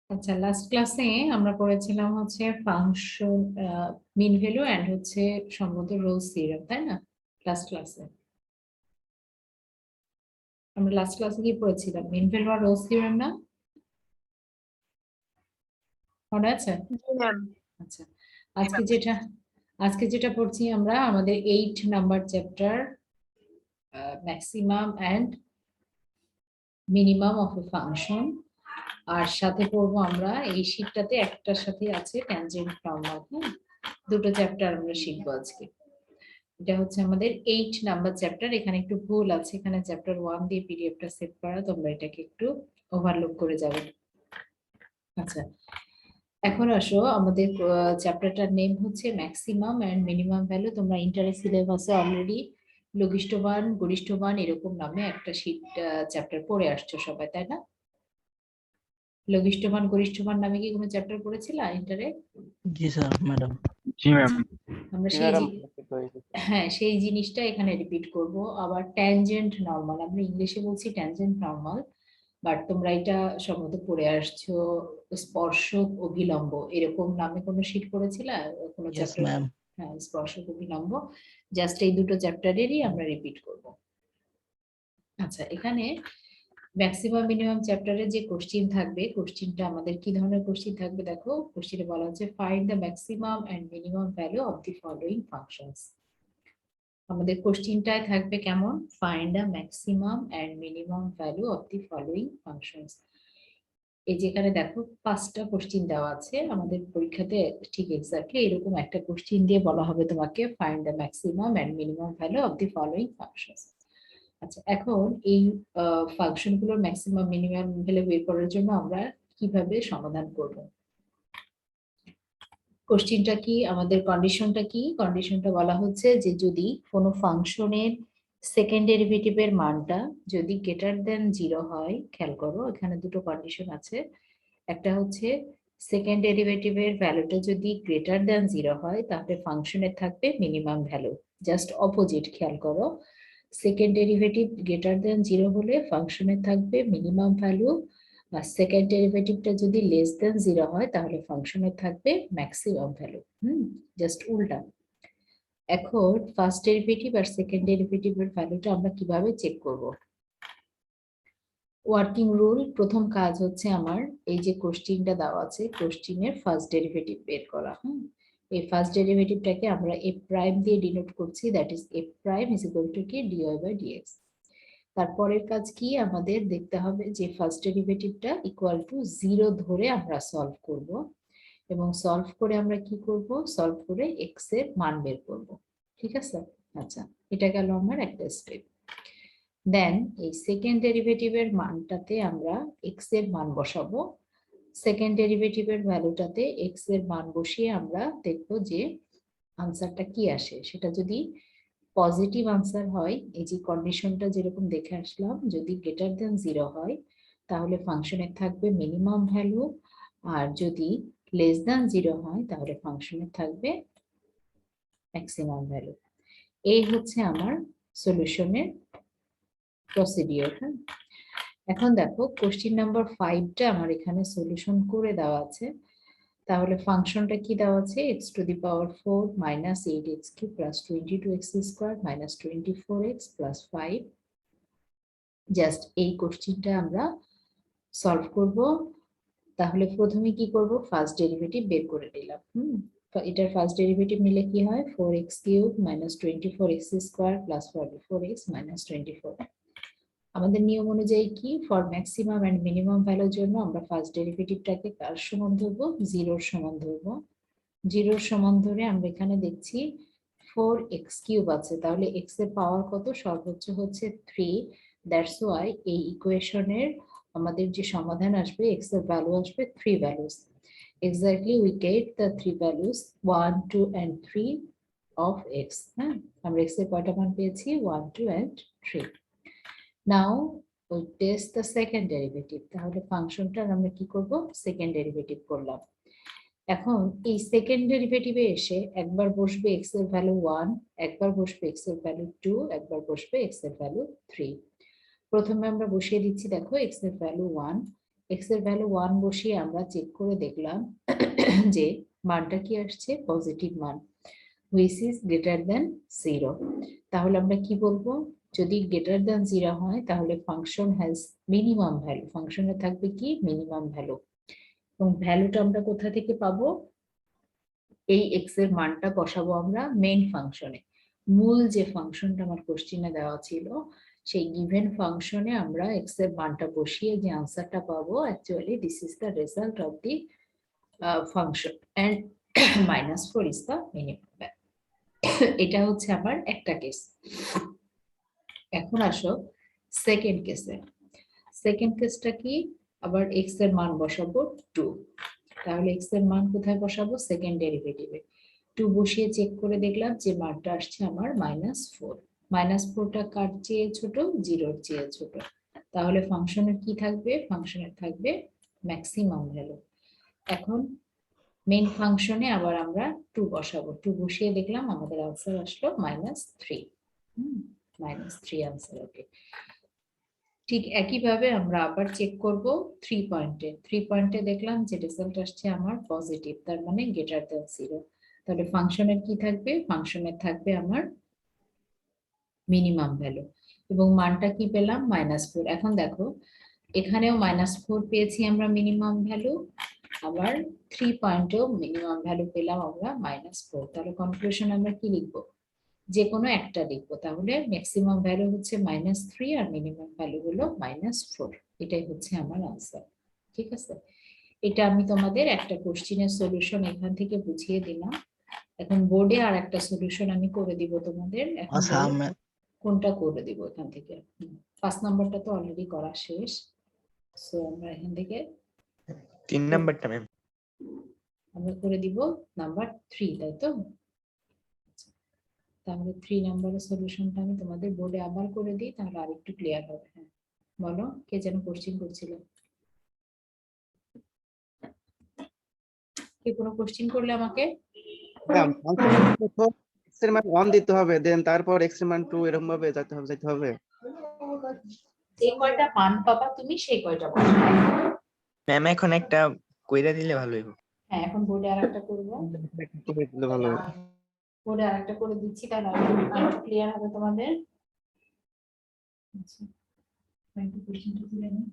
আচ্ছা, লাস্ট ক্লাসে আমরা করেছিলাম হচ্ছে ফাংশন, মিন ভ্যালু এন্ড হচ্ছে সম্ভবত রোলস থিওরেম, তাই না? লাস্ট ক্লাসে আমরা কি পড়েছিলাম? মিন ভ্যালু আর রোলস থিওরেম, না? মনে আছে? জি ম্যাম। আচ্ছা, আজকে যেটা পড়ছি আমরা আমাদের 8 number chapter, maximum and minimum of a function. আর সাথে পড়বো আমরা এই শীটটাতে একটার সাথে আছে ট্যানজেন্ট নরমাল। হ্যাঁ, দুটো চ্যাপ্টার আমরা শিখবো আজকে। এটা হচ্ছে আমাদের 8 নাম্বার চ্যাপ্টার। এখানে একটু ভুল আছে, এখানে চ্যাপ্টার 1 দিয়ে পিডিএফটা সেভ করা, তোমরা এটাকে একটু ওভারলুক করে যাবে। আচ্ছা, এখন আসো, আমাদের চ্যাপ্টারটার নেম হচ্ছে ম্যাক্সিমাম এন্ড মিনিমাম ভ্যালু। তোমরা ইন্টারের সিলেবাসে অলরেডি লঘিষ্ঠবান গরিষ্ঠবান এরকম নামে একটা শীট চ্যাপ্টার পড়ে আসছো সবাই, তাই না? লঘিষ্ঠবান গরিষ্ঠবান নামে কি কোনো চ্যাপ্টার পড়েছিলা ইন্টারে? জি স্যার ম্যাডাম। জি ম্যাম। আমরা সেই জিনিসটা এখানে রিপিট করব। আবার ট্যানজেন্ট নরমাল, আমরা ইংলিশে বলছি ট্যানজেন্ট নরমাল, বাট তোমরা এটা সম্ভবত পড়ে আসছো স্পর্শক অভিলম্ব, এরকম নামে কোনো শীট পড়েছিল কোনো ইয়েস চ্যাপ্টার? ম্যাম। হ্যাঁ, স্পর্শক অভিলম্ব। জাস্ট এই দুটো চ্যাপ্টারেরই আমরা রিপিট করব। আচ্ছা, এখানে ম্যাক্সিমাম মিনিমাম চ্যাপ্টারে যে কোশ্চিন থাকবে, কোশ্চিনটা আমাদের কি ধরনের কোশ্চিন থাকবে দেখো। কোশ্চিনে বলা হচ্ছে find the maximum and minimum value of the following functions. আমাদের কোশ্চিনটায় থাকবে কেমন? Find the maximum and minimum value of the following functions. এই যেখানে দেখো 5টা কোশ্চিন দেওয়া আছে আমাদের পরীক্ষাতে, ঠিক এক্স্যাক্টলি এরকম একটা কোশ্চিন দিয়ে বলা হবে তোমাকে find the maximum and minimum value of the following functions. আচ্ছা, এখন এই ফাংশন গুলোর ম্যাক্সিমাম মিনিমাম ভ্যালু বের করার জন্য আমরা কিভাবে সমাধান করব? কোশ্চিনটা কি, আমাদের কন্ডিশনটা কি? কন্ডিশনটা বলা হচ্ছে যে যদি কোনো ফাংশনের সেকেন্ড ডেরিভেটিভের মানটা যদি গ্রেটার দেন 0 হয়, খেয়াল করো এখানে দুটো কন্ডিশন আছে। একটা হচ্ছে সেকেন্ড ডেরিভেটিভের ভ্যালুটা যদি গ্রেটার দেন 0 হয় তাহলে ফাংশনের থাকবে মিনিমাম ভ্যালু। জাস্ট অপোজিট, খেয়াল করো, সেকেন্ড ডেরিভেটিভ গ্রেটার দেন 0 হলে ফাংশনের থাকবে মিনিমাম ভ্যালু, আর সেকেন্ড ডেরিভেটিভটা যদি লেস দেন 0 হয় তাহলে ফাংশনের থাকবে ম্যাক্সিমাম ভ্যালু। জাস্ট উল্টা। এখন ফার্স্ট ডেরিভেটিভ আর সেকেন্ড ডেরিভেটিভের ভ্যালুটা আমরা কিভাবে চেক করব? ওয়ার্কিং রুল, প্রথম কাজ হচ্ছে আমার এই যে কোশ্চিনটা দেওয়া আছে, কোশ্চিনের ফার্স্ট ডেরিভেটিভ বের করা। এই ফার্স্ট ডেরিভেটিভটাকে আমরা এ প্রাইম দিয়ে ডিনোট করছি, that is a prime is equal to কি ডিওয়াই বাই ডিএক্স। তারপরের কাজ কি, আমাদের দেখতে হবে যে ফার্স্ট ডেরিভেটিভটা ইকুয়াল টু 0 ধরে আমরা সলভ করব, এবং সলভ করে আমরা কি করব, সলভ করে এক্স এর মান বের করব। ঠিক আছে? আচ্ছা, এটা গেল আমার একটা স্টেপ। দেন এই সেকেন্ড ডেরিভেটিভের মানটাতে আমরা এক্স এর মান বসাবো। সেকেন্ড ডেরিভেটিভের ভ্যালুটাতে এক্স এর মান বসিয়ে আমরা দেখব যে আনসারটা কি আসে। সেটা যদি পজিটিভ আনসার হয়, এই যে কন্ডিশনটা যেরকম দেখে আসলাম, যদি গ্রেটার দেন 0 হয় তাহলে ফাংশনের থাকবে মিনিমাম ভ্যালু, আর যদি লেস দেন 0 হয় তাহলে ফাংশনের থাকবে ম্যাক্সিমাম ভ্যালু। এই হচ্ছে আমার সলিউশনের প্রসিডিওর। হ্যাঁ, এখন দেখো কোশ্চিন নাম্বার 5টা আমার এখানে সলিউশন করে দেওয়া আছে। তাহলে ফাংশনটা কি দেওয়া আছে? x to the power 4 minus 8x cube plus 22x square minus 24x plus 5। Just এই কোশ্চিনটা আমরা সলভ করব। তাহলে প্রথমে কি করব, ফার্স্ট ডেরিভেটিভ বের করে নিলাম। এটার ফার্স্ট ডেরিভেটিভ নিলে কি হয়, 4x cube minus 24x square plus 44x minus 24। আমাদের নিয়ম অনুযায়ী কি, ফর ম্যাক্সিমাম এন্ড মিনিমাম ভ্যালুর জন্য আমরা ফার্স্ট ডেরিভেটিভটাকে কার সমান ধরবো? 0-র সমান ধরবো। 0-র সমান ধরে আমরা এখানে দেখছি 4x কিউব আছে, তাহলে x এর পাওয়ার কত? সর্বোচ্চ হচ্ছে 3। দ্যাটস ওয়াই এই ইকুয়েশনের আমাদের যে সমাধান আসবে, x এর ভ্যালু আসবে 3 values. Exactly we get the 3 values 1, 2 and 3 of x। হ্যাঁ, আমরা x এর কয়টা মান পেয়েছি? 1, 2 and 3। Now we test the second derivative। তাহলে ফাংশনটার আমরা কি করব, সেকেন্ড ডেরিভেটিভ করলাম। এখন এই সেকেন্ড ডেরিভেটিভে এসে একবার বসবে x এর ভ্যালু 1, একবার বসবে x এর ভ্যালু 2, একবার বসবে x এর ভ্যালু 3। প্রথমে আমরা বসিয়ে দিচ্ছি, দেখো x এর ভ্যালু 1, এক্স এর ভ্যালু 1 বসিয়ে আমরা চেক করে দেখলাম যে মানটা কি আসছে, পজিটিভ মান, হুইচ ইজ গ্রেটার দেন 0। তাহলে আমরা কি বলবো, যদি গ্রেটার দেন 0 হয় তাহলে ফাংশন হ্যাজ মিনিমাম ভ্যালু, ফাংশনে থাকবে কি মিনিমাম ভ্যালু। এবং ভ্যালুটা আমরা কোথা থেকে পাবো, এই এক্স এর মানটা বসাবো আমরা মেইন ফাংশনে। মূল যে ফাংশনটা আমার কোশ্চেনে দেওয়া ছিল সেই গিভেন ফাংশনে আমরা এক্স এর মানটা বসিয়ে যে আনসারটা পাবো, actually this is the result of the function and -4 is the minimum value. এটা হচ্ছে আমার একটা কেস। এখন আসো সেকেন্ড কেসে। সেকেন্ড কেসটা কি, আবার এক্স এর মান বসাবো 2। তাহলে এক্স এর মান কোথায় বসাবো, সেকেন্ড ডেরিভেটিভে। 2 বসিয়ে চেক করে দেখলাম যে মানটা আসছে আমার -4। -4টা কার চেয়ে ছোট, 0-র চেয়ে ছোট। তাহলে ফাংশনের কি থাকবে, ফাংশনের থাকবে ম্যাক্সিমাম ভ্যালু। এখন মেইন ফাংশনে আবার আমরা 2 বসাবো। 2 বসিয়ে দেখলাম আমাদের আনসার আসলো -3। -3 আনসার। ওকে, ঠিক একইভাবে আমরা আবার চেক করব 3 পয়েন্টে। 3 পয়েন্টে দেখলাম যে রেজাল্ট আসছে আমার পজিটিভ, তার মানে গ্রেটার দ্যান 0। তাহলে ফাংশনের কি থাকবে, ফাংশনের থাকবে আমার মিনিমাম ভ্যালু, এবং মানটা কি পেলাম -4। এখন দেখো এখানেও -4 পেয়েছি আমরা মিনিমাম ভ্যালু, আবার 3 পয়েন্টেও মিনিমাম ভ্যালু পেলাম আমরা -4। তাহলে কনক্লুশন আমরা কি লিখবো, যে কোনো একটা লিখবো। তাহলে ম্যাক্সিমাম ভ্যালু হচ্ছে -3 আর মিনিমাম ভ্যালু হলো -4। এটাই হচ্ছে আমার আনসার। ঠিক আছে, এটা আমি তোমাদের একটা কোশ্চেনের সলিউশন এখান থেকে বুঝিয়ে দিলাম। এখন বোর্ডে আর একটা সলিউশন আমি করে দিব তোমাদের। এখন বলো কোনটা করে দিব এখান থেকে। 5 নম্বরটা তো অলরেডি করা শেষ, সো আমরা এখান থেকে 3 নাম্বারটা ম্যাম আমরা করে দিব নাম্বার 3, তাই তো? তাহলে 3 নম্বরের সলিউশনটা আমি তোমাদের বোর্ডে আবার করে দিই, তাহলে আরেকটু ক্লিয়ার হবে। হ্যাঁ বলো, কে যেন কোশ্চেন করছিল, কে কোনো কোশ্চেন করলে আমাকে? ম্যাম এক্স এর মান 1 দিতে হবে, দেন তারপর এক্স এর মান 2, এরকম ভাবে যাইতে হবে। যে কয়টা মান পাবা তুমি সেই কয়টা পাবা। ম্যাম এখন একটা কইরা দিলে ভালো হইব। হ্যাঁ এখন বোর্ডে আরেকটা করব, করে দিলে ভালো হবে। বোর্ডে আরেকটা করে দিচ্ছি, তাহলে আরেকটু ক্লিয়ার হবে তোমাদের। আচ্ছা একটু কোশ্চেনটা তুলে নিই।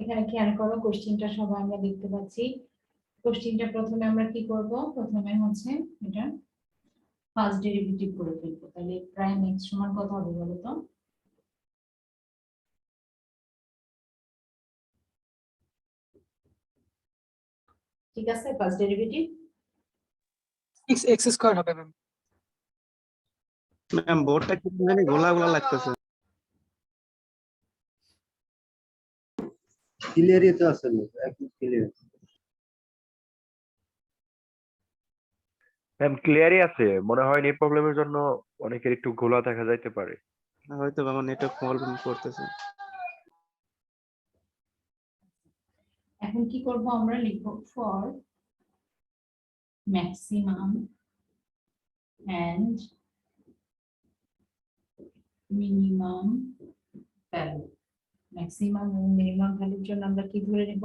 এখানে খেয়াল করো, কোশ্চেনটা সবাই আমরা দেখতে পাচ্ছি। কোশ্চেনটা প্রথমে আমরা কি করব, প্রথমে হচ্ছে এটা ফার্স্ট ডেরিভেটিভ করে ফেলবো। তাহলে প্রাইম এক্স সমান কত হবে বলো তো? ঠিক আছে, ফার্স্ট ডেরিভেটিভ 6x স্কয়ার হবে ম্যাম। ম্যাম বোর্ডটা কি জানি গোলা গোলা লাগতেছে। ক্লিয়ারই তো আছে না, একদম ক্লিয়ার। ম্যাম ক্লিয়ারই আছে, মনে হয় নেট প্রবলেমের জন্য অনেকের একটু ঘোলা দেখা যাইতে পারে। হয়তো আমার নেটওয়ার্ক প্রবলেম করতেছে। এখন কি করব, আমরা লিখব for maximum and minimum value. Maximum এবং মিনিমাম ভ্যালুর জন্য আমরা কি ধরে নেব,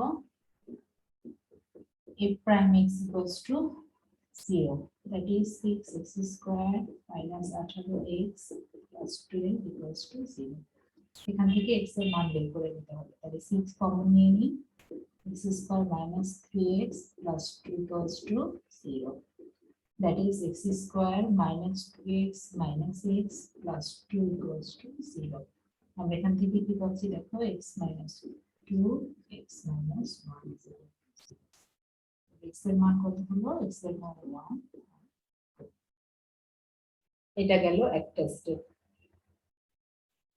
a prime x equals to 0, that is 6x square minus 18x plus 12 equals to 0। এখান থেকে x এর মান বের করে নিতে হবে। তাহলে 6 কমন নিয়ে নিই, x square minus 3x plus 2 equals to 0, that is x square minus 2x minus x plus 2 equals to 0। আমরা এখান থেকে কি পাচ্ছি দেখো, x minus 2 x minus 1 0। x এর মান কত হলো, x এর মান 1। এটা গেল একটা স্টেপ।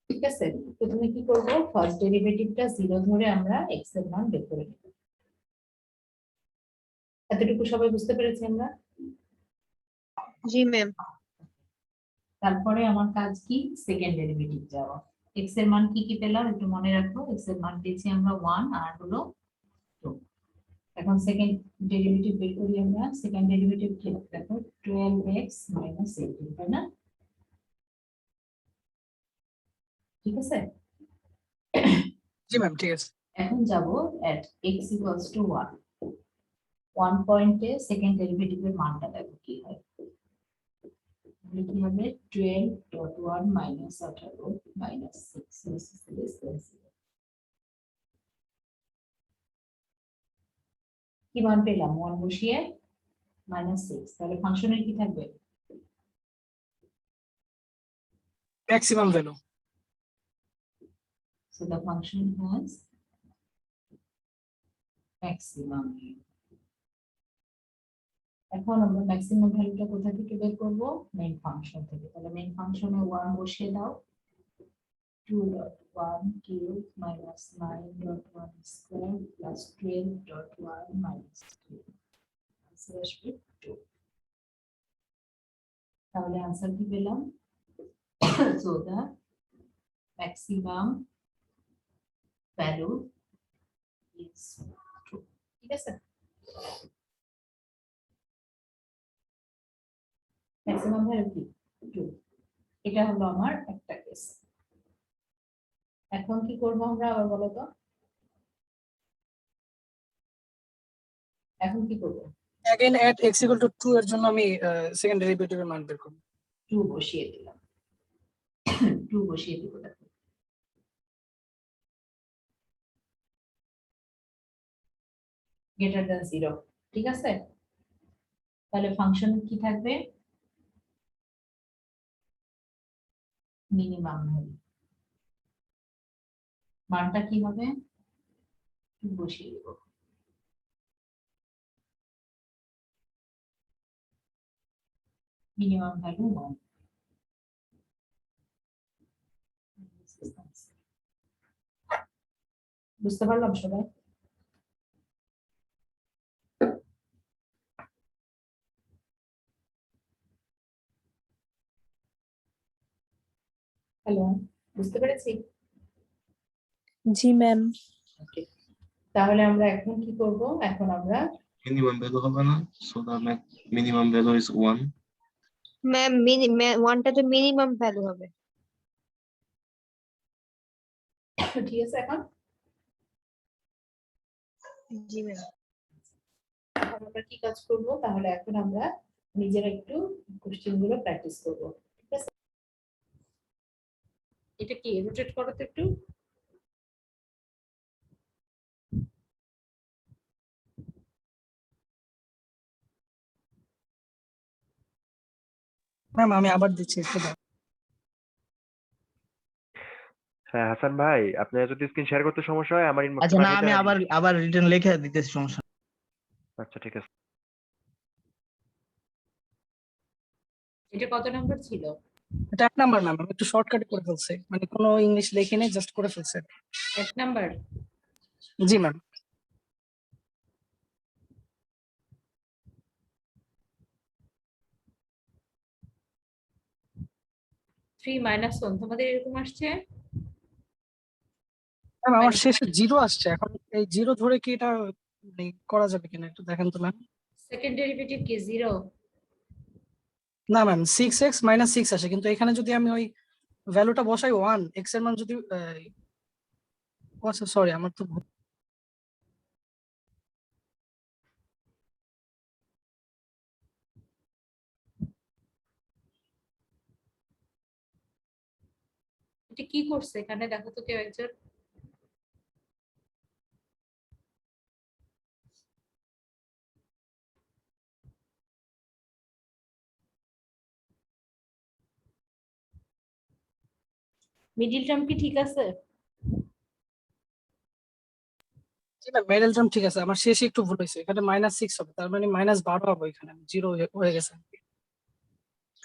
ঠিক আছে, প্রথমে কি করব, ফার্স্ট ডেরিভেটিভটা 0 ধরে আমরা x এর মান বের করে নেব। এতটুকু সবাই বুঝতে পেরেছি আমরা? জি ম্যাম। তারপরে আমার কাজ কি, সেকেন্ড ডেরিভেটিভ যাওয়া। এক্স এর মান কি কি পেলাম একটু মনে রাখো, এক্স এর মান পেয়েছি আমরা 1 আর হলো 2। এখন সেকেন্ড ডেরিভেটিভ বের করি আমরা। সেকেন্ড ডেরিভেটিভ কি দেখো 12x - 18, তাই না? ঠিক আছে, জি ম্যাম, ঠিক আছে। এখন যাব at x = 1, 1 পয়েন্টে সেকেন্ড ডেরিভেটিভের মানটা দেখো কি হয়। তাহলে কি হবে 12.1 - 18 - 6 কি মান পেলাম 1 বসিয়ে -6, তাহলে ফাংশনের কি থাকবে? Maximum value. So the function has maximum. এখন আমরা ম্যাক্সিমাম ভ্যালুটা কোথা থেকে বের করব? মেইন ফাংশন থেকে। তাহলে মেইন ফাংশনে 1 বসিয়ে দাও, 2.1 cube minus 9.1 square plus 12.1 minus 3, answer আসবে 2। তাহলে আনসার কি পেলাম? So the maximum value is 2। ঠিক আছে, ম্যাক্সিমাম ভ্যালু কি 2। এটা হলো আমার একটা কেস। এখন কি করব আমরা আবার বলো তো, এখন কি করব? Again at x equal to 2 এর জন্য আমি সেকেন্ড ডেরিভেটিভের মান বের করব। 2 বসিয়ে দিলাম, 2 বসিয়ে দিব দেখো। গ্রেটার দ্যান 0, ঠিক আছে। তাহলে ফাংশন কি থাকবে? Minimum value. মানটা কি হবে? 2 বসিয়ে দিব। Minimum value 1। বুঝতে পারলাম সবাই? হ্যালো, বুঝতে পেরেছি? জি ম্যাম। Okay. তাহলে আমরা এখন কি করব? এখন আমরা Minimum value হবে না, so the minimum value is 1. Ma'am ওয়ানটা তো মিনিমাম ভ্যালু হবে। ঠিক আছে, এখন জি ম্যাম। এখন আমরা কি কাজ করব? তাহলে এখন আমরা নিজেরা একটু কোশ্চেন গুলো প্র্যাকটিস করব। ঠিক আছে, এটা কি রোটেট করো তো একটু। ম্যাম আমি আবার দিচ্ছি একটু দাও। হ্যাঁ হাসান ভাই, আপনার যদি স্ক্রিন শেয়ার করতে সমস্যা হয় আমার ইনবক্সে আচ্ছা না, পাঠিয়ে আমি দেন। আবার রিটার্ন লিখে দিতেছি, সমস্যা নেই। আচ্ছা ঠিক আছে। এটা কত নম্বর ছিল? এটা 1 নাম্বার ম্যাম, আমি একটু শর্টকাটে করে ফেলছি, মানে কোনো ইংলিশ লিখে নেই, জাস্ট করে ফেলছি। 1 নাম্বার। জি ম্যাম। 3 - 1 তোমাদের এরকম আসছে? ম্যাম আমার শেষে 0 আসছে, এখন এই 0 ধরে কি এটা মানে করা যাবে কিনা একটু দেখেন তো ম্যাম। সেকেন্ড ডেরিভেটিভ কি 0? না ম্যাম 6x - 6 আসে, কিন্তু এখানে যদি আমি ওই ভ্যালুটা বসাই 1, x এর মান যদি আচ্ছা সরি, আমার তো এটা কি করছে এখানে দেখো তো কেউ একজন। মিডিল টার্ম কি ঠিক আছে? জি ম্যাম মেডাল টার্ম ঠিক আছে, আমার শেষে একটু ভুল হয়েছে, এখানে -6 হবে, তার মানে -12 হবে, এখানে 0 হয়ে গেছে।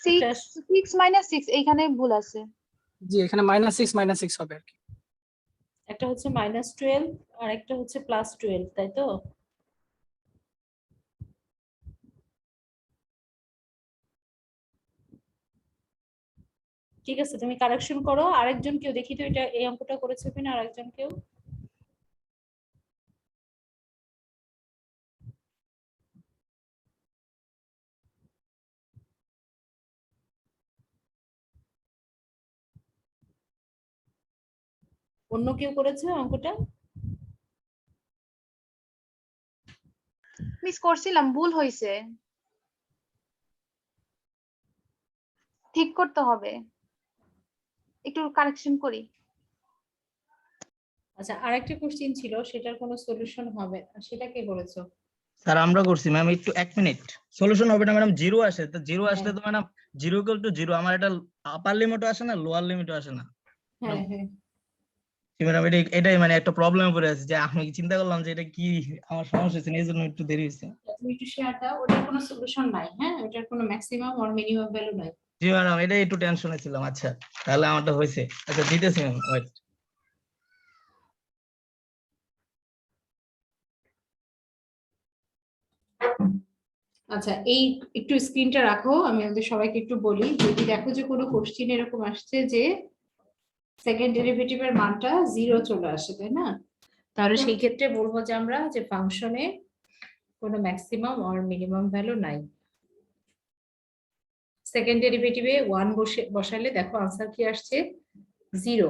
6 - 6 এইখানে ভুল আছে। জি এখানে -6 হবে আর কি। একটা হচ্ছে -12 আর একটা হচ্ছে +12, তাই তো? ঠিক আছে, তুমি কারেকশন করো। আরেকজন কেউ দেখি তো এটা এই অঙ্কটা করেছে কিনা, আরেকজন কেউ। অন্য কেউ করেছে অঙ্কটা? মিস করছিলাম, ভুল হয়েছে, ঠিক করতে হবে, একটু কারেকশন করি। আচ্ছা, আরেকটা কোশ্চেন ছিল, সেটার কোনো সলিউশন হবে, সেটা কে করেছো? স্যার আমরা করছি ম্যাম, একটু 1 মিনিট। সলিউশন হবে না ম্যাডাম, জিরো আসে, তো জিরো আসলে তো madam zero equal to zero, আমার এটা আপার লিমিটও আসে না, লোয়ার লিমিটও আসে না হ্যাঁ হ্যাঁ, ম্যাডাম। এটাই মানে একটা প্রবলেমে পড়ে আছে, যে আমি চিন্তা করলাম যে এটা কি আমার সমস্যা হচ্ছে, এই জন্য একটু দেরি হয়েছে। তুমি একটু শেয়ার দাও, ওটার কোনো সলিউশন নাই। হ্যাঁ, ওটার কোনো ম্যাক্সিমাম আর মিনিমাম ভ্যালু নাই। জি ম্যাডাম, এটাই একটু টেনশনে ছিলাম। আচ্ছা তাহলে আমারটা হয়েছে। আচ্ছা দিতেছি ম্যাম, ওয়েট। আচ্ছা, এই একটু স্ক্রিনটা রাখো, আমি আমাদের সবাইকে একটু বলি, যদি দেখো যে কোনো কোশ্চেন এরকম আসছে যে সেকেন্ড ডেরিভেটিভের মানটা 0 চলে আসে, তাই না? তাহলে সেই ক্ষেত্রে বলবো যে আমরা যে ফাংশনে কোনো ম্যাক্সিমাম আর মিনিমাম ভ্যালু নাই। সেকেন্ড ডেরিভেটিভে 1 বসালে দেখো আনসার কি আসছে, 0।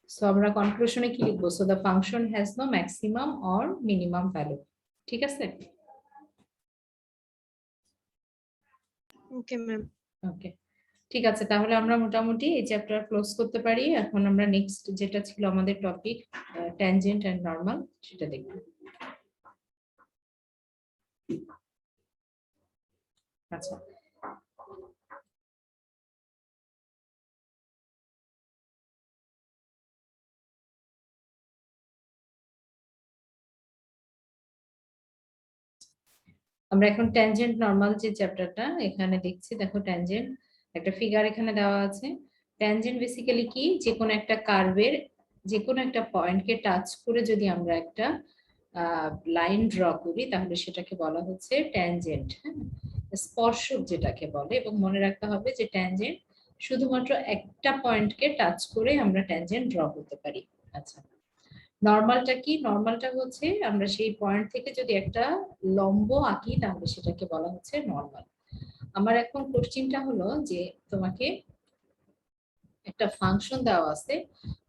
সো আমরা কনক্লুশনে কি লিখবো? So the function has no maximum or minimum value. ঠিক আছে? Okay ma'am. ওকে, ঠিক আছে, তাহলে আমরা মোটামুটি এই চ্যাপ্টার ক্লোজ করতে পারি। এখন আমরা নেক্সট যেটা ছিল আমাদের টপিক, ট্যানজেন্ট এন্ড নরমাল, সেটা দেখব। আচ্ছা, আমরা এখন ট্যানজেন্ট নরমাল যে চ্যাপ্টারটা এখানে দেখছি, দেখো ট্যানজেন্ট একটা ফিগার এখানে দেওয়া আছে। ট্যানজেন্ট বেসিক্যালি কি, যে কোনো একটা কার্ভের যে কোনো একটা পয়েন্টকে টাচ করে যদি আমরা একটা লাইন ড্র করি তাহলে সেটাকে বলা হচ্ছে ট্যানজেন্ট। হ্যাঁ, স্পর্শক যেটাকে বলে। এবং মনে রাখতে হবে যে ট্যানজেন্ট শুধুমাত্র একটা পয়েন্টকে টাচ করে আমরা ট্যানজেন্ট ড্র করতে পারি। আচ্ছা, নরমালটা কি? নরমালটা হচ্ছে আমরা সেই পয়েন্ট থেকে যদি একটা লম্ব আঁকি তাহলে সেটাকে বলা হচ্ছে নরমাল। আমার এখন কোশ্চেনটা হলো যে তোমাকে একটা ফাংশন দেওয়া আছে,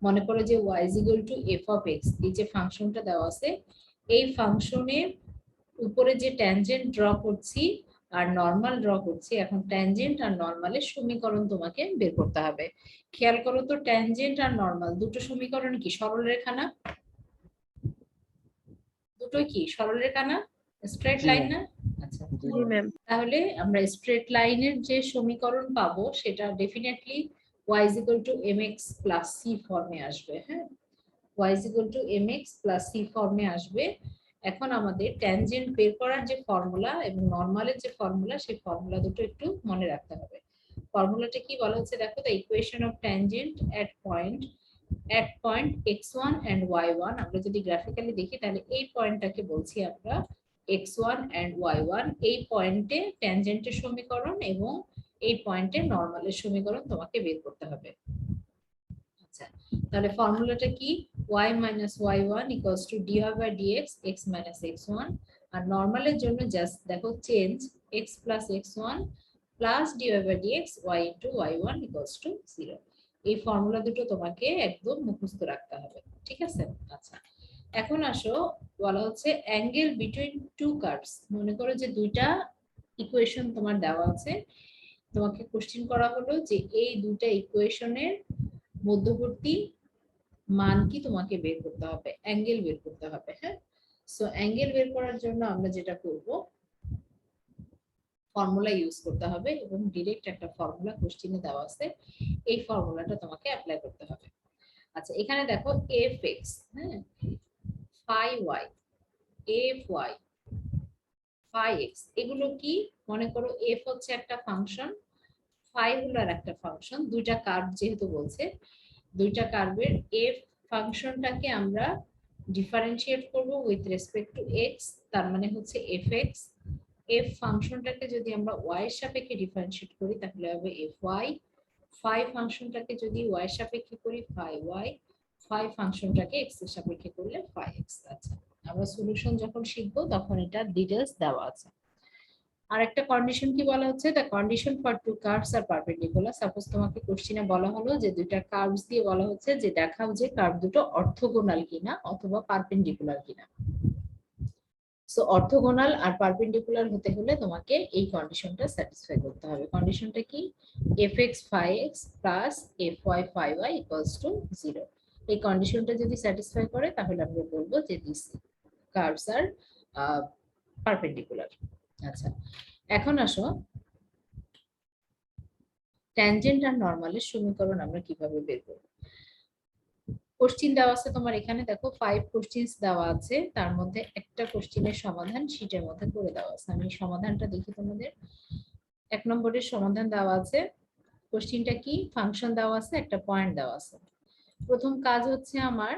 মনে করো যে y f of x, এই যে ফাংশনটা দেওয়া আছে, এই ফাংশনের উপরে যে ট্যানজেন্ট ড্র করছি আর নরমাল ড্র করছি, এখন ট্যানজেন্ট আর নরমালের সমীকরণ তোমাকে বের করতে হবে। খেয়াল করো তো, ট্যানজেন্ট আর নরমাল দুটো সমীকরণ কি সরলরেখা না? দুটোই কি সরলরেখা না? স্ট্রেট লাইন না? আচ্ছা, জি ম্যাম। তাহলে আমরা স্ট্রেট লাইনের যে সমীকরণ পাবো সেটা definitely y mx plus c ফর্মে আসবে। হ্যাঁ, y mx plus c ফর্মে আসবে। এখন আমাদের ট্যানজেন্ট বের করার যে ফর্মুলা এবং নরমালের যে ফর্মুলা, সেই ফর্মুলা দুটো একটু মনে রাখতে হবে। ফর্মুলাটা কি বলা হচ্ছে দেখো, the equation of tangent at point x1 and y1, আমরা যদি গ্রাফিক্যালি দেখি তাহলে এই পয়েন্টটাকে বলছি আমরা x1 and y1, এই পয়েন্টে ট্যানজেন্টের সমীকরণ এবং এই পয়েন্টে নরমালের সমীকরণ তোমাকে বের করতে হবে। আচ্ছা, তাহলে ফর্মুলাটা কি, y minus y1 equals to dy by dx x minus x1, আর নরমালের জন্য জাস্ট দেখো change x plus x1 plus dy by dx y into y1 equals to 0। এই ফর্মুলা দুটো তোমাকে একদম মুখস্থ রাখতে হবে। ঠিক আছে? আচ্ছা, এখন আসো, বলা হচ্ছে অ্যাঙ্গেল বিটুইন টু কার্ভস। মনে করো যে দুইটা ইকুয়েশন তোমার দেওয়া আছে, তোমাকে কোশ্চেন করা হলো যে এই দুইটা ইকুয়েশনের মধ্যবর্তী মান কি তোমাকে বের করতে হবে, অ্যাঙ্গেল বের করতে হবে। হ্যাঁ, সো অ্যাঙ্গেল বের করার জন্য আমরা যেটা করব, ফর্মুলা ইউজ করতে হবে এবং ডিরেক্ট একটা ফর্মুলা কোশ্চেনে দেওয়া আছে, এই ফর্মুলাটা তোমাকে অ্যাপ্লাই করতে হবে। আচ্ছা, এখানে দেখো fx, হ্যাঁ, phi y, fy, phi x, এগুলো কি? মনে করো f হচ্ছে একটা ফাংশন, phi হলো আর একটা ফাংশন। দুইটা কার্ভ যেহেতু বলছে, দুইটা কার্ভের f ফাংশনটাকে আমরা ডিফারেন্সিয়েট করব উইথ রেসপেক্ট টু x, তার মানে হচ্ছে fx। f ফাংশনটাকে যদি আমরা y এর সাপেক্ষে ডিফারেন্সিয়েট করি তাহলে হবে fy। ফাই ফাংশনটাকে যদি ওয়াই এর সাপেক্ষে করি ফাই ফাংশনটাকে এক্স এর সাপেক্ষে করলে ফাই এক্স। আচ্ছা, আমরা সলিউশন যখন শিখবো তখন এটা ডিটেইলস দেওয়া আছে। আর একটা কন্ডিশন কি বলা হচ্ছে, the condition for two curves are perpendicular. Suppose তোমাকে কোশ্চেনে বলা হলো যে দুইটা কার্ভস দিয়ে বলা হচ্ছে যে দেখাও যে কার্ভ দুটো অর্থোগোনাল কিনা অথবা পারপেন্ডিকুলার কিনা। সো অর্থোগোনাল আর পারপেন্ডিকুলার হতে হলে তোমাকে এই কন্ডিশনটা স্যাটিসফাই করতে হবে। কন্ডিশনটা কি, fx phi x plus fy phi y equals to 0। এই কন্ডিশনটা যদি স্যাটিসফাই করে তাহলে আমরা বলবো যে দিস কার্ভস আর পারপেন্ডিকুলার। আচ্ছা, এখন আসো ট্যানজেন্ট আর নরমালের সমীকরণ আমরা কিভাবে বের করব। কোশ্চেন দেওয়া আছে তোমার এখানে, দেখো 5 কোশ্চেনস দেওয়া আছে, তার মধ্যে একটা কোশ্চেনের সমাধান শীটের মধ্যে করে দেওয়া আছে। আমি সমাধানটা দেখি তোমাদের। 1 নম্বরের সমাধান দেওয়া আছে। কোশ্চেনটা কি, ফাংশন দেওয়া আছে, একটা পয়েন্ট দেওয়া আছে। প্রথম কাজ হচ্ছে আমার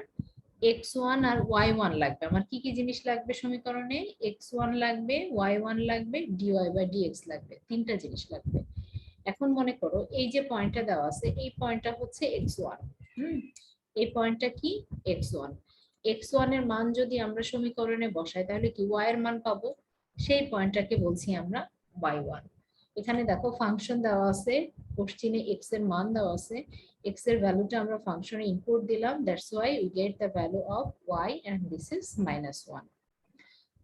x1 আর y1 লাগবে। আমার কি কি জিনিস লাগবে সমীকরণে, x1 লাগবে, y1 লাগবে, dy বাই dx লাগবে, তিনটা জিনিস লাগবে। এখন মনে করো এই যে পয়েন্টটা দেওয়া আছে, এই পয়েন্টটা হচ্ছে x1। এই পয়েন্টটা কি, x1। x1 এর মান যদি আমরা সমীকরণে বসাই তাহলে কি y এর মান পাবো, সেই পয়েন্টটাকে বলছি আমরা y1। এখানে দেখো ফাংশন দেওয়া আছে, কোশ্চেনে x এর মান দেওয়া আছে, x এর ভ্যালুটা আমরা ফাংশনে ইনপুট দিলাম, that's why we get the value of y and this is -1.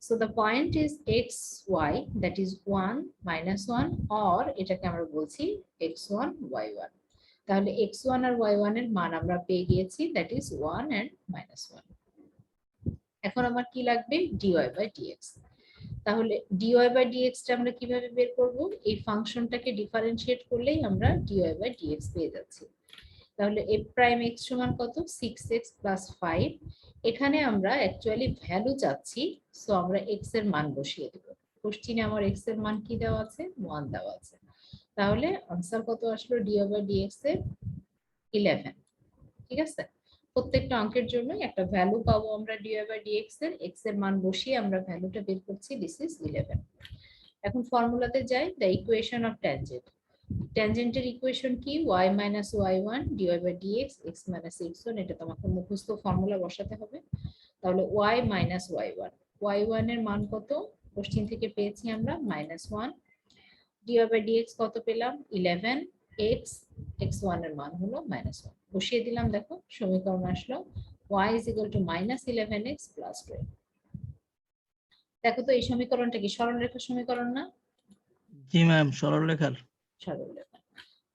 So the point is xy, that is 1 -1, or এটাকে আমরা বলছি x1 y1। তাহলে x1 আর y1 এর মান আমরা পেয়ে গিয়েছি, that is 1 and -1। এখন আমার কি লাগবে, dy বাই dx। তাহলে dy বাই dx টা আমরা কিভাবে বের করব, এই ফাংশনটাকে ডিফারেনশিয়েট করলেই আমরা dy বাই dx পেয়ে যাচ্ছি। তাহলে f প্রাইম x সমান কত, 6x প্লাস 5। এখানে আমরা অ্যাকচুয়ালি ভ্যালু চাচ্ছি, সো আমরা x এর মান বসিয়ে দেব। কোশ্চেনে আমার x এর মান কি দেওয়া আছে, 1 দেওয়া আছে। তাহলে आंसर কত আসলো, dy বাই dx এর 11। ঠিক আছে, প্রত্যেকটা অঙ্কের জন্য একটা ভ্যালু পাবো আমরা dy বাই dx এর, x এর মান বসিয়ে আমরা ভ্যালুটা বের করছি, দিস ইজ 11। এখন ফর্মুলাতে যাই, দ্য ইকুয়েশন অফ ট্যানজেন্ট। ট্যানজেন্টের ইকুয়েশন কি, y minus y1 dy by dx, x minus x1। এটা তোমাকে মুখস্থ ফর্মুলা বসাতে হবে। তাহলে y মাইনাস y1, y1 এর মান কত, কোশ্চেন থেকে পেয়েছি আমরা -1, dy বাই dx কত পেলাম, 11, x1 এর মান হলো -1। বসিয়ে দিলাম, দেখো সমীকরণ আসলো y is equal to -11x plus 12। দেখো তো এই সমীকরণটা কি সরলরেখার সমীকরণ না? জি ম্যাম, সরলরেখার। সরলরেখা।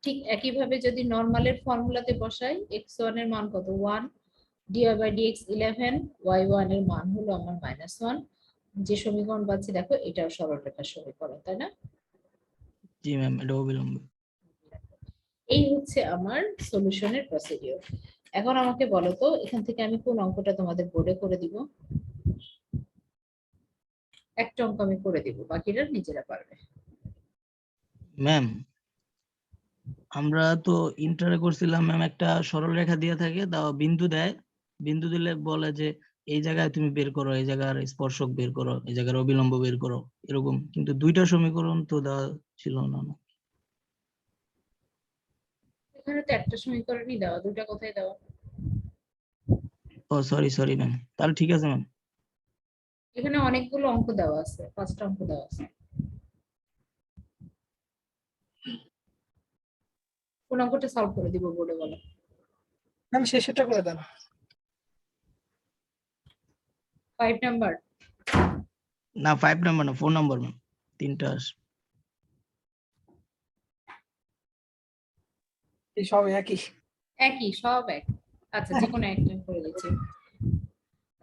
ঠিক একইভাবে যদি নরমালের ফর্মুলাতে বসাই, x1 এর মান কত, 1, dy বাই dx 11, y1 এর মান হলো আমার -1। যে সমীকরণ পাচ্ছি দেখো এটাও সরলরেখার সমীকরণ, তাই না? জি ম্যাম, এটা অবিলম্ব। এই হচ্ছে আমার সলিউশনের প্রসিডিউর। এখন আমাকে বলো তো এখান থেকে আমি কোন অঙ্কটা তোমাদের বোর্ডে করে দিব। একটা অঙ্ক আমি করে দিব, বাকিটা নিজেরা পারবে। ম্যাম, আমরা তো ইন্টারে করছিলাম ম্যাম, একটা সরলরেখা দিয়ে থাকে, দাও বিন্দু দেয়, বিন্দু দিলে বলে যে এই জায়গায় তুমি বের করো, এই জায়গার স্পর্শক বের করো, এই জায়গার অবিলম্ব বের করো, এরকম। কিন্তু দুইটা সমীকরণ তো দেওয়া ছিল না। এখানে তো একটা সমীকরণই দেওয়া, দুটো কোথায় দেওয়া? ও সরি ম্যাম, তাহলে ঠিক আছে ম্যাম। এখানে অনেকগুলো অঙ্ক দেওয়া আছে, 5টা অঙ্ক দেওয়া আছে। কোন অঙ্কটা সলভ করে দিব বোর্ডে বলো। ম্যাম শেষেরটা করে দেন। 5 নাম্বার, না 5 নাম্বার না, 4 নাম্বার ম্যাম, তিনটা আছে। এই সব একই। একই, সব এক। আচ্ছা, যে কোনো একটা করে দিচ্ছি।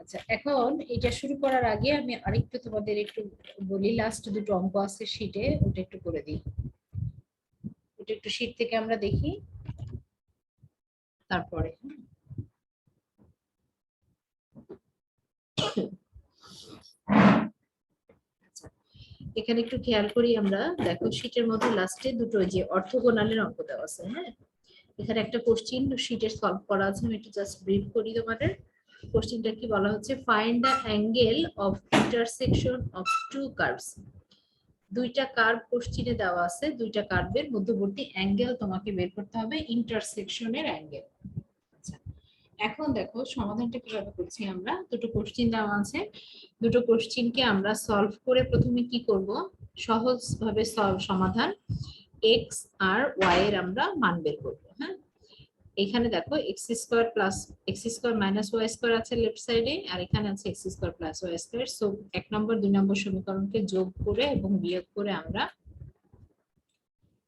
আচ্ছা, এখন এটা শুরু করার আগে আমি আরেকটু তোমাদের একটু বলি, লাস্ট দুটো অঙ্ক আছে শীটে, ওটা একটু করে দিই। ওটা একটু শীট থেকে আমরা দেখি তারপরে। আচ্ছা, এখানে একটু খেয়াল করি আমরা, দেখো শীটের মধ্যে লাস্টে দুটো যে অর্থোগোনালের অঙ্ক দেওয়া আছে। হ্যাঁ, এখানে একটা কোশ্চেন শীটে সলভ করা আছে, আমি একটু জাস্ট ব্রিফ করি তোমাদের। কোশ্চেনটা কি বলা হচ্ছে, find the angle of intersection of two curves. দুইটা কার্ভ কোশ্চিনে দেওয়া আছে, দুইটা কার্ভের মধ্যবর্তী অ্যাঙ্গেল তোমাকে বের করতে হবে, ইন্টারসেকশনের অ্যাঙ্গেল। আচ্ছা, এখন দেখো সমাধানটা কিভাবে করছি আমরা। দুটো কোশ্চিন দেওয়া আছে, দুটো কোশ্চিনকে আমরা সলভ করে প্রথমে কি করব, সহজভাবে সমাধান এক্স আর ওয়াই এর আমরা মান বের করব। হ্যাঁ, এখানে দেখো x square plus x square minus y square আছে লেফট সাইডে, আর এখানে আছে x square plus y square. So 1 number 2 number সমীকরণকে যোগ করে এবং বিয়োগ করে আমরা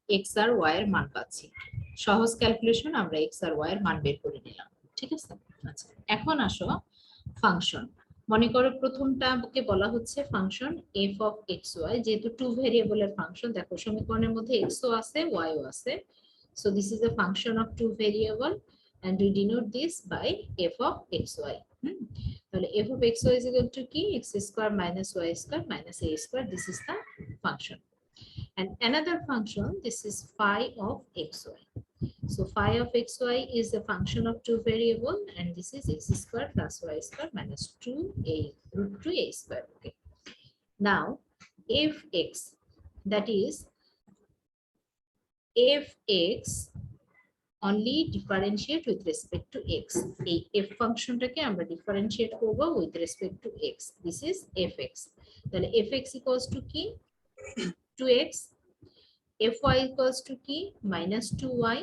এক্স আর ওয়াই এর মান পাচ্ছি। সহজ ক্যালকুলেশন, আমরা এক্স আর ওয়াই এর মান বের করে নিলাম। ঠিক আছে। আচ্ছা, এখন আসো ফাংশন। মনে করো প্রথমটাকে বলা হচ্ছে function f of x y, যেহেতু 2 ভেরিয়েবলের ফাংশন, দেখো সমীকরণের মধ্যে এক্স ও আছে ওয়াই ও আছে। So this is a function of 2 variable and we denote this by f of xy. তাহলে f of xy is equal to কি, x square minus y square minus a square. This is the function. And another function, this is phi of xy. So phi of xy is the function of 2 variable and this is x square plus y square minus 2a root 2a square. Okay. Now if x, that is f x only differentiate with respect to x. এই f ফাংশনটাকে আমরা differentiate করব with respect to x. This is fx. তাহলে fx equals to কি, 2x. fy equals to কি, minus 2y.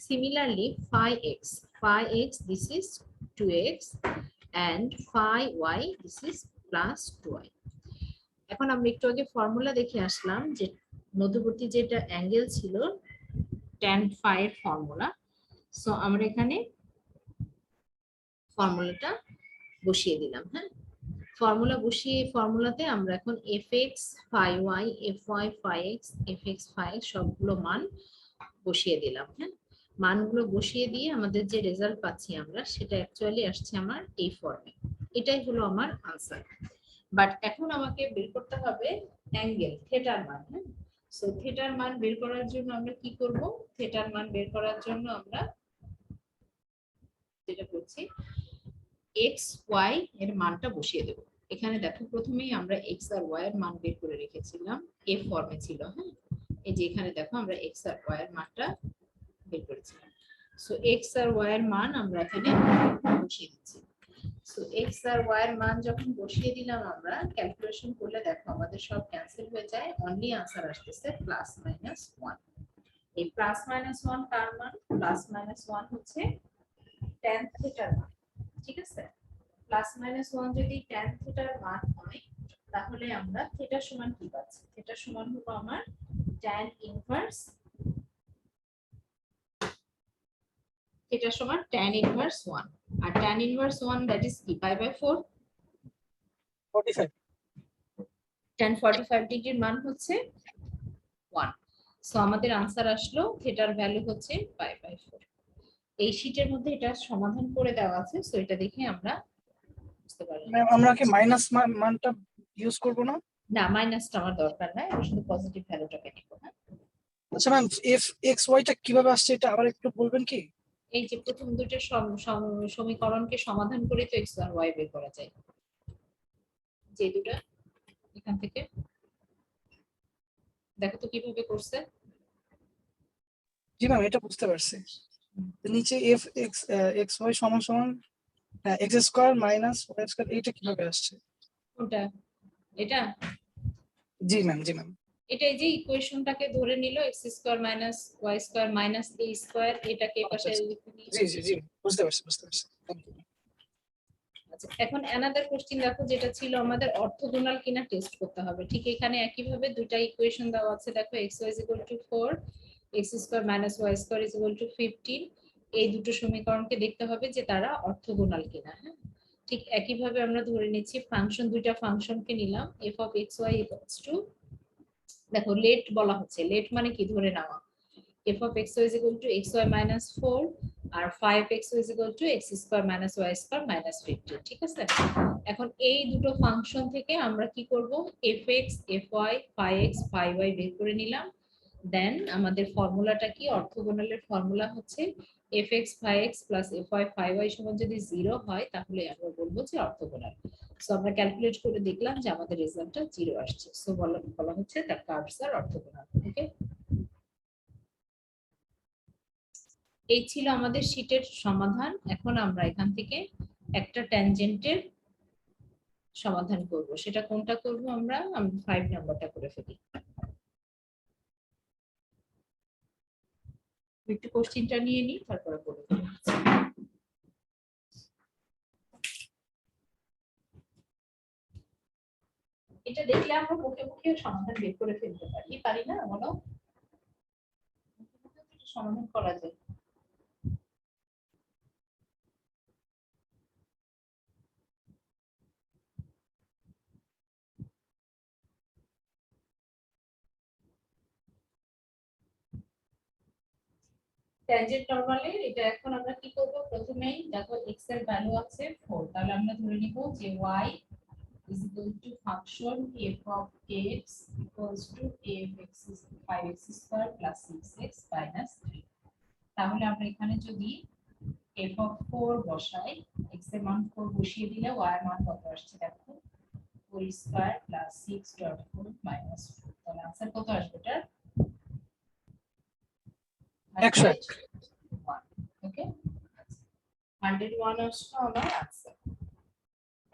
Similarly phi x, this is 2x and phi y, this is plus 2y. এখন আমরা একটু আগে formula দেখে আসলাম যে মধ্যবর্তী যেটা অ্যাঙ্গেল ছিল tan phi এর ফর্মুলা। সো আমরা এখানে ফর্মুলাটা বসিয়ে দিলাম। হ্যাঁ, ফর্মুলা বসিয়ে ফর্মুলাতে আমরা এখন fx phi y, fy phi x, fx phi x সবগুলো মান বসিয়ে দিলাম। হ্যাঁ, মানগুলো বসিয়ে দিয়ে আমাদের যে রেজাল্ট পাচ্ছি আমরা, সেটা অ্যাকচুয়ালি আসছে আমার এই ফর্মে। এটাই হলো আমার আনসার। বাট এখন আমাকে বের করতে হবে অ্যাঙ্গেল থিটার মান। হ্যাঁ, সো থিটার মান বের করার জন্য আমরা কি করব, থিটার মান বের করার জন্য আমরা যেটা করছি x y এর মানটা বসিয়ে দেব। এখানে দেখো প্রথমেই আমরা x আর y এর মান বের করে রেখেছিলাম, a ফর্মে ছিল। হ্যাঁ, এই যে এখানে দেখো আমরা x আর y এর মানটা বের করেছিলাম। সো x আর y এর মান আমরা এখানে বসিয়ে দিচ্ছি। সো x আর y এর মান যখন বসিয়ে দিলাম আমরা, ক্যালকুলেশন করলে দেখো আমাদের সব ক্যান্সেল হয়ে যায়, অনলি আনসার আসতেছে প্লাস মাইনাস 1। এই প্লাস মাইনাস 1 কার মান, প্লাস মাইনাস 1 হচ্ছে tan থিটার মান। ঠিক আছে, প্লাস মাইনাস 1 যদি tan থিটার মান হয়, তাহলে আমরা থিটা সমান কি পাচ্ছি, থিটা সমান হলো আমার tan ইনভার্স, থিটা সমান tan ইনভার্স 1, আর tan ইনভার্স 1 দ্যাট ইজ কি, পাই বাই 4, 45। tan 45 ডিগ্রির মান হচ্ছে 1। সো আমাদের আনসার আসলো থিটার ভ্যালু হচ্ছে পাই বাই 4। এই শীটের মধ্যে এটা সমাধান করে দেওয়া আছে, সো এটা দেখে আমরা বুঝতে পারলাম। আমরা কি মাইনাস মানটা ইউজ করব না? না, মাইনাসটা আমার দরকার নাই, আমি শুধু পজিটিভ ভ্যালুটাকে নিব। না, আচ্ছা ম্যাম, এফ এক্স ওয়াইটা কিভাবে আসছে এটা আবার একটু বলবেন কি? এই যে প্রথম দুটো সমীকরণকে সমাধান করে তো x আর y বের করা যায়, যে দুটো এখান থেকে দেখো তো কিভাবে করছে। জি ম্যাম, এটা বুঝতে পারছি। নিচে এফ এক্স এক্স ওয়াই সমান সমান x square minus y square, এইটা কিভাবে আসছে? কোনটা, এটা? জি ম্যাম, জি ম্যাম। এটা এই যে ইকুয়েশনটাকে ধরে নিল x square minus y square minus a square, এটাকে পাশে লিখে নিল। জি জি জি, বুঝতে পারছি বুঝতে পারছি। আচ্ছা, এখন অ্যানাদার কোশ্চেন দেখো, যেটা ছিল আমাদের অর্থগোনাল কিনা টেস্ট করতে হবে। ঠিক এখানে একই ভাবে দুইটা ইকুয়েশন দেওয়া আছে, দেখো xy = 4, x square minus y square = 15। এই দুটো সমীকরণকে দেখতে হবে যে তারা অর্থগোনাল কিনা। হ্যাঁ, ঠিক একই ভাবে আমরা ধরে নিচ্ছি ফাংশন, দুইটা ফাংশনকে নিলাম f of xy = দেখো লেট বলা হচ্ছে, লেট মানে কি, ধরে নেওয়া। f of xy = xy minus 4 R 5xy = x square minus y square minus 15। ঠিক আছে, এখন এই দুটো ফাংশন থেকে আমরা কি করব, fx fy phi x phi y বের করে নিলাম। দেন আমাদের ফর্মুলাটা কি, অর্থগোনালের ফর্মুলা হচ্ছে fx phi x plus fy phi y সমান যদি 0 হয়, তাহলে আমরা বলবো যে অর্থগোনাল। সো আমরা ক্যালকুলেট করে দেখলাম যে আমাদের রেজাল্টটা 0 আসছে। সো বলা হচ্ছে দ্য কার্ভস আর অর্থোগোনাল। ওকে, এই ছিল আমাদের শীটের সমাধান। এখন আমরা এখান থেকে একটা ট্যানজেন্টের সমাধান করব। সেটা কোনটা করব আমরা 5 নাম্বারটা করে ফেলি। একটু কোশ্চেনটা নিয়ে নিই, তারপরে করব। এটা দেখলে আমরা মুখে মুখে সমাধান বের করে ফেলতে পারি না? বলো, মুখে মুখে তো এটা সমাধান করা যায়। ট্যানজেন্ট নরমালের এটা এখন আমরা কি করব? প্রথমেই দেখো x এর ভ্যালু আছে 4, তাহলে আমরা ধরে নিব যে y is equal to function f of x equals to f(x) 5x square plus 6x minus 3। তাহলে আমরা এখানে যদি f of 4 বসাই, x এর মান 4 বসিয়ে দিলে y এর মান কত আসছে দেখো, 4 স্কয়ার প্লাস 6.4 মাইনাস 4। তাহলে आंसर কত আসবে এটা? 101। ওকে, 101 আসছে আমার आंसर।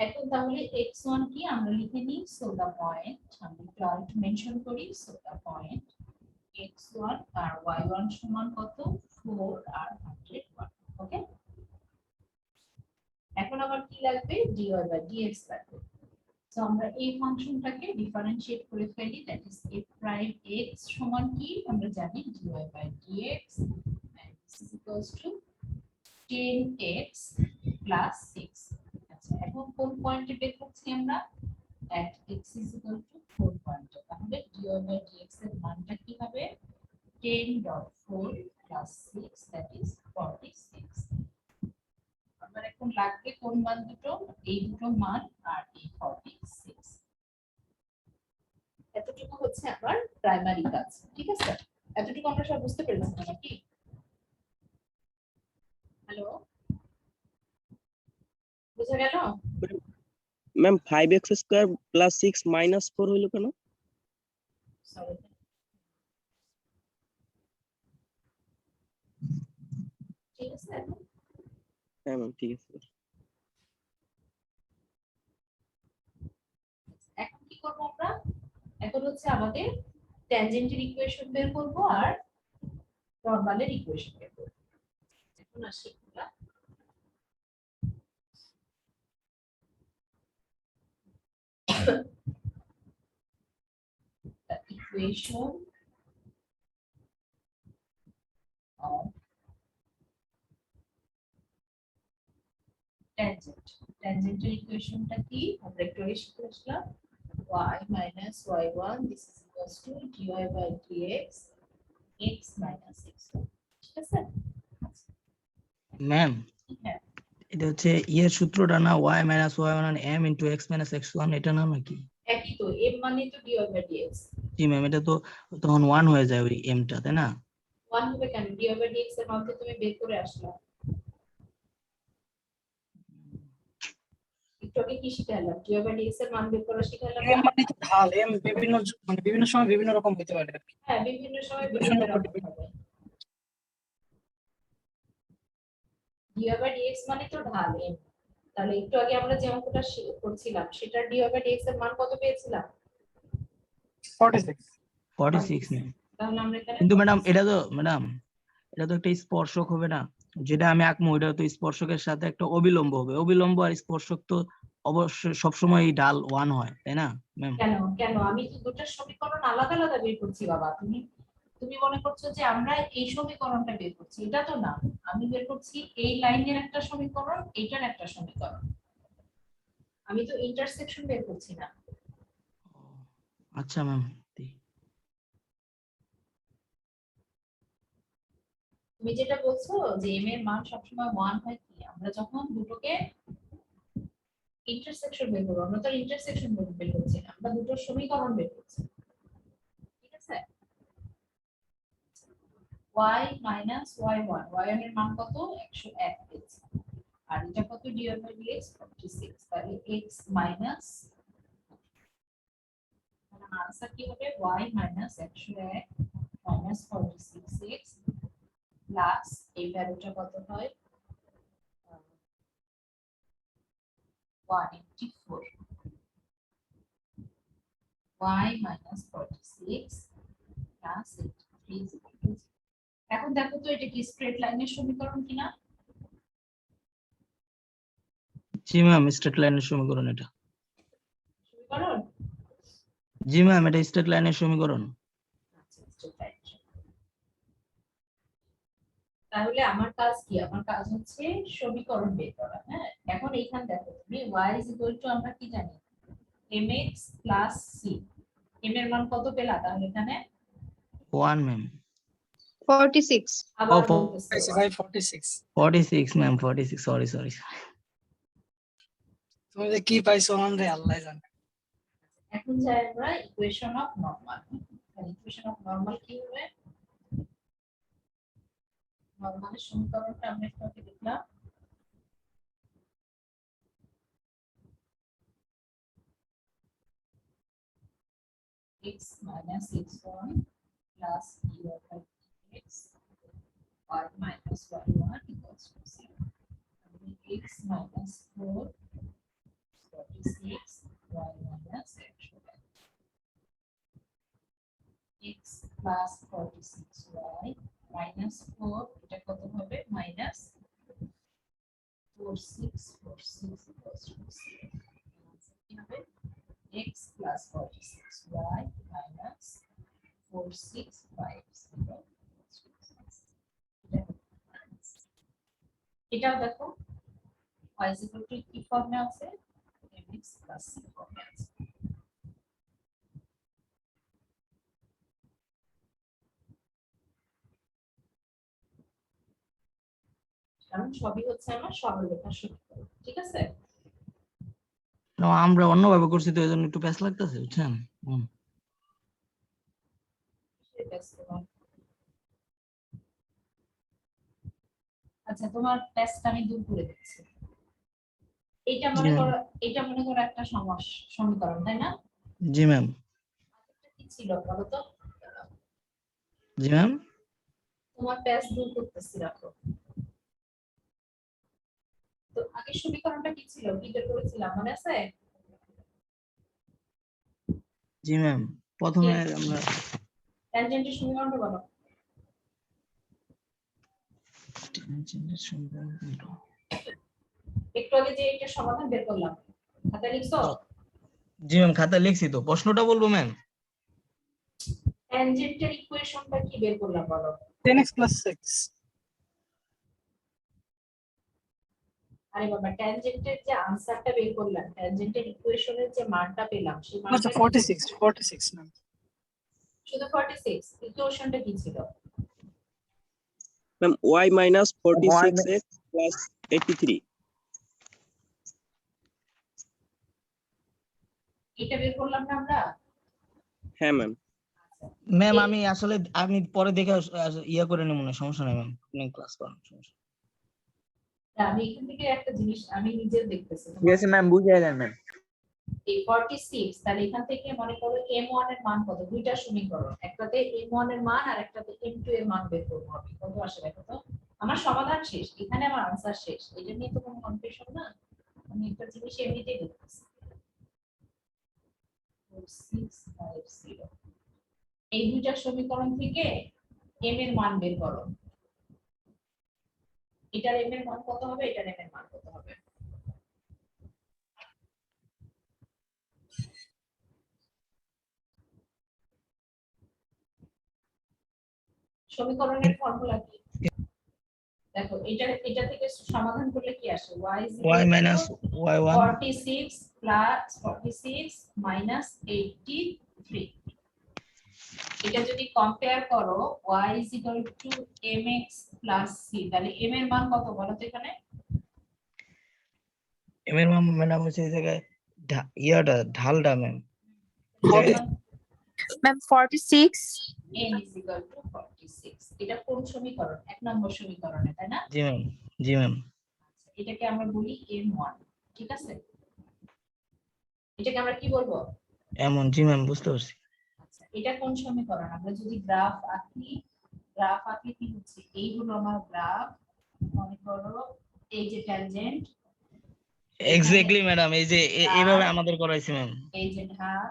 এখন তাহলে x1 কি আমরা লিখে নিই। সো দা পয়েন্ট আমরা একটু মেনশন করি। So the point x1 R y1 সমান কত? 4 আর 101। ওকে, এখন আবার কি লাগবে? dy বাই dx লাগবে। সো আমরা এই ফাংশনটাকে ডিফারেনশিয়েট করে ফেলি, that is f prime x সমান কি আমরা জানি dy by dx and this is equals to 10x plus 6। আচ্ছা, এখন কোন পয়েন্টে বের করছি আমরা? at x is equal to 4 পয়েন্টে। তাহলে dy বাই dx এর মানটা কি হবে? 10.4 plus 6 that is 46। আমার এখন লাগবে কোন মান দুটো? এই দুটো মান আর এই 46। এতটুকু হচ্ছে আমার প্রাইমারি কাজ। ঠিক আছে, এতটুকু আমরা সব বুঝতে পেরেছি নাকি? হ্যালো, বুঝা গেল? Ma'am 5x square plus 6 minus 4 হইলো কেন? সরি, ঠিক আছে। হ্যাঁ ম্যাম ঠিক আছে। এখন কি করব আমরা? এখন হচ্ছে আমাদের ট্যানজেন্টের ইকুয়েশন বের করব আর নরমালের ইকুয়েশন বের করব। এখন আসি আমরা the equation of tangent। ট্যানজেন্টের ইকুয়েশনটা কি আমরা একটু আগে শিখে আসলাম, y minus y1 this is equals to dy by dx x minus x1। ঠিক আছে? ম্যাম হ্যাঁ, এটা হচ্ছে এর সূত্রটা না, y minus y1 m into x minus x1, এটা না নাকি? একই তো, m মানে তো dy by dx। G ma'am, এটা তো তখন 1 হয়ে যায় ওই m টা, তাই না? 1 হবে কেন? dy by dx এর মান তো তুমি বের করে আসলা। একটু আগে কি শিখালাম? dy by dx এর মান বের করা শিখালাম m না? মানে তো ঢাল, m বিভিন্ন মানে বিভিন্ন সময় বিভিন্ন রকম হতে পারে আর কি। হ্যাঁ, বিভিন্ন সময় বিভিন্ন বিভিন্ন রকম হবে। dy by dx মানে তো ঢাল m। তাহলে একটু আগে আমরা যে অঙ্কটা করছিলাম সেটা dy by dx এর মান কত পেয়েছিলাম? 46। 46 ম্যাম। তাহলে আমরা এখানে কিন্তু ম্যাডাম এটা তো একটা স্পর্শক হবে না, যেটা আমি আঁকবো ওটা তো স্পর্শকের সাথে একটা অবিলম্ব হবে। অবিলম্ব আর স্পর্শক তো অবশ্যই সবসময় ঢাল 1 হয়, তাই না ম্যাম? কেন কেন আমি তো দুটো সমীকরণ আলাদা আলাদা বের করছি বাবা। তুমি তুমি মনে করছো যে আমরা এই সমীকরণটা বের করছি, এটা তো না। আমি বের করছি এই লাইনের একটা সমীকরণ, এইটার একটা সমীকরণ। আমি তো ইন্টারসেকশন বের করছি না। আচ্ছা ম্যাম। তুমি যেটা বলছো যে m এর মান সবসময় 1 হয়, কি আমরা যখন দুটোকে ইন্টারসেকশন বের করব, আমরা তো ইন্টারসেকশন বের করছি না, আমরা দুটো সমীকরণ বের করছি। ঠিক আছে, y minus y1, y1 এর মান কত? 101 পেয়েছি। আর এটা কত dy by dx 46 তাহলে x মাইনাস আনসার কি হবে y minus 101 minus 46x plus এই ভ্যালুটা কত হয় 184 y minus 46 plus 83 is equal to 0. এখন দেখো তো এটা কি স্ট্রেট লাইনের সমীকরণ কিনা জি ম্যাম স্ট্রেট লাইনের সমীকরণ এটা। সমীকরণ জি ম্যাম এটা স্ট্রেট লাইনের সমীকরণ। আচ্ছা straight line। তাহলে আমার কাজ কি আমার কাজ হচ্ছে সমীকরণ বের করা হ্যাঁ এখন এইখানে দেখো তুমি y is equal to আমরা কি জানি mx plus c m এর মান কত পেলা তাহলে এখানে 1 ম্যাম 46 আবার Oh, বলতেছে ভাই 46 46 ম্যাম 46 সরি সরি। তুমি যে কি পাইছো মান রে আল্লাহ জানে। এখন যাই আমরা equation of normal equation of normal কি হবে নরমালের সমীকরণটা আমরা একটু আগে দেখলাম x minus x1 plus dy by dx y minus y1 equals to 0 x minus 4 46 y minus x1 x plus 46y minus 4 এটা কত হবে minus 4646 equals to 0 কি হবে x plus 46y minus 4650 এটাও দেখো y is equal to কি ফর্মে আছে mx plus c ফর্মে আছে কারণ সবই হচ্ছে আমার সরলরেখার সমীকরণ ঠিক আছে না আমরা অন্যভাবে করছি তো এজন্য একটু প্যাচ লাগতেছে বুঝছেন। আচ্ছা তোমার টেস্ট আমি দূর করে দিচ্ছি এটা মনে করো একটা সমীকরণ তাই না জি ম্যাম। এটা কি ছিল বলো তো জি ম্যাম তোমার টেস্ট দূর করতেছি রাখো তো আগে সমীকরণটা কি ছিল কি বের করেছিলাম মনে আছে জি ম্যাম প্রথমে আমরা ট্যানজেন্টের সমীকরণটা বলো একটু আগে যে এটা সমাধান বের করলাম খাতায় লিখছো জি ম্যাম খাতায় লিখছি তো প্রশ্নটা বলবো ম্যাম। ট্যানজেন্টের ইকুয়েশনটা কি বের করলাম বলো 10x plus 6 আরে বাবা ট্যানজেন্টের যে আনসারটা বের করলাম ট্যানজেন্টের ইকুয়েশনের যে মানটা পেলাম সেই আচ্ছা মানটা 46 না শুধু 46 ইকুয়েশনটা কি ছিল ma'am y minus 46x plus 83 এটা বের করলাম না আমরা হ্যাঁ ম্যাম ম্যাম আমি পরে দেখে ইয়া করে নেব না সমস্যা নাই ম্যাম আপনি ক্লাস করুন সমস্যা আমি এখান থেকে একটা জিনিস আমি নিজে দেখতেছি ঠিক আছে ম্যাম বুঝে গেলেন ম্যাম এই 46 তাহলে এখান থেকে মনে করো m1 এর মান কত দুইটা সমীকরণ একটাতে m1 এর মান আর একটাতে m2 এর মান বের করতে হবে কত আসে দেখো তো আমার সমাধান শেষ এখানে আমার আনসার শেষ এটা নিয়ে তো কোনো কনফিউশন না আমি একটা জিনিস এমনিতেই দেখতেছি 4650 এই দুইটা সমীকরণ থেকে m এর মান বের করো এটার m এর মান কত হবে এটার m এর মান কত হবে সমীকরণের ফর্মুলা কি দেখো এটা থেকে সমাধান করলে কি আসে y minus y1 46 plus 46 minus 83 এটা যদি কম্পেয়ার করো y is equal to mx plus c তাহলে m এর মান কত বলো তো এখানে m এর মান ম্যাডাম হচ্ছে এই জায়গায় ইয়াটা ঢালটা ma'am ma'am 46 n is equal to 46 এটা কোন সমীকরণ এক নম্বর সমীকরণে তাই না জি ম্যাম জি ম্যাম এটাকে আমরা বলি M1, ঠিক আছে? এটাকে আমরা কি বলবো? এমন, জি ম্যাম বুঝতে পারছি। আচ্ছা, এটা কোন সমীকরণ? আমরা যদি গ্রাফ আঁকি কি হচ্ছে, এই হলো আমার গ্রাফ, মনে করো এই যে ট্যানজেন্ট, এক্স্যাক্টলি ম্যাডাম, এই যে এইভাবে আমাদের করাইছে ম্যাম। এই যে ঢাল,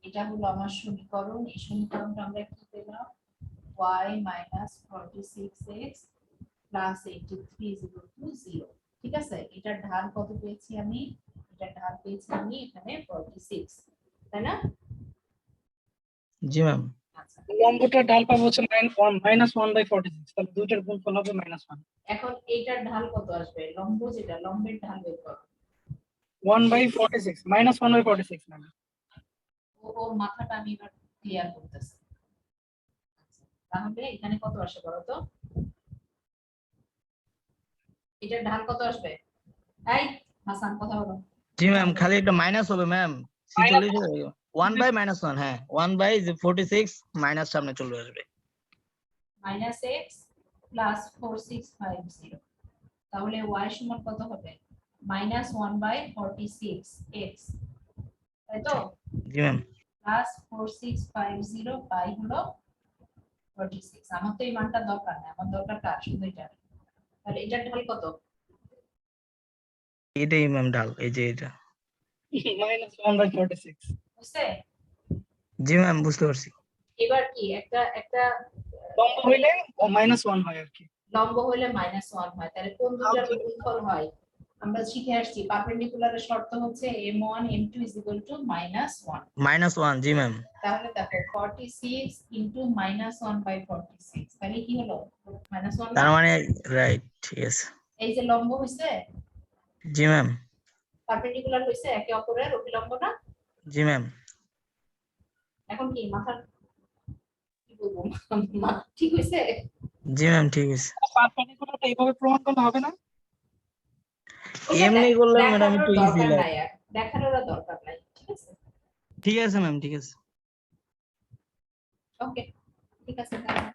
এটা হলো আমার সমীকরণ। এই সমীকরণটা আমরা কি পেলাম? y minus 46x plus 83 is equal to 0, ঠিক আছে? এটার ঢাল কত পেয়েছি আমি? এটার ঢাল পেয়েছি আমি এখানে 46, তাই না? জি ম্যাম। আচ্ছা, লম্বটার ঢাল পাবো হচ্ছে -1/46, তাহলে দুইটার গুণফল হবে -1। এখন এইটার ঢাল কত আসবে? লম্ব যেটা, লম্বের ঢাল বের করো। 1/46 -1/46 মানে ওর মাথাটা আমি এবার ক্লিয়ার করতেছি। তাহলে এখানে কত আসে বলো তো? এটার ঢাল কত আসবে? এই হাসান কথা বলো। জি ম্যাম, খালি একটা মাইনাস হবে ম্যাম, 46 1/-1, হ্যাঁ 1/46 মাইনাস সামনে চলে আসবে। -x plus 4650, তাহলে y সমান কত হবে? -1/46x, তাই তো? জি ম্যাম। প্লাস 4650 পাই হলো 46। আমার তো এই মানটা দরকার না, আমার দরকার কার? শুধু এটা। তাহলে এটার ঢাল কত? এটাই ম্যাম ঢাল, এই যে এটা। -1/46। বুঝছে? জি ম্যাম বুঝতে পারছি। এবার কি একটা লম্ব হইলে -1 হয় আর কি। লম্ব হলে -1 হয়, তাহলে কোন দুটার গুণফল হয়? আমরা শিখে আসছি পারপেন্ডিকুলারের শর্ত হচ্ছে m1 m2 is equal to -1। -1, G ma'am. তাহলে দেখো 46 into -1/46, তাহলে কি হলো? -1 তার না? মানে রাইট, ঠিক আছে। এই যে লম্ব হইছে, জি ম্যাম। পারপেন্ডিকুলার হইছে একে অপরের অভিলম্ব না? জি ম্যাম। এখন কি মাথার কি বলবো, মাথা ঠিক হইছে? জি ম্যাম ঠিক আছে। পারপেন্ডিকুলারটা এইভাবে প্রমাণ করলে হবে না? ওটা এমনি করলে ম্যাডাম দেখানোর একটু ইজি দরকার লাগে। নাই, আর দেখানোর আর দরকার নাই, ঠিক আছে? ঠিক আছে ম্যাম, ঠিক আছে। ওকে, ঠিক আছে। তাহলে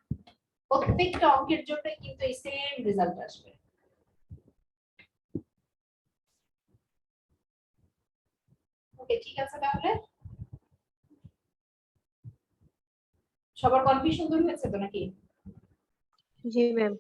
প্রত্যেকটা অঙ্কের জন্য কিন্তু এই সেম রেজাল্ট আসবে। ওকে, ঠিক আছে। তাহলে সবার কনফিউশন দূর হয়েছে তো নাকি? জি ম্যাম।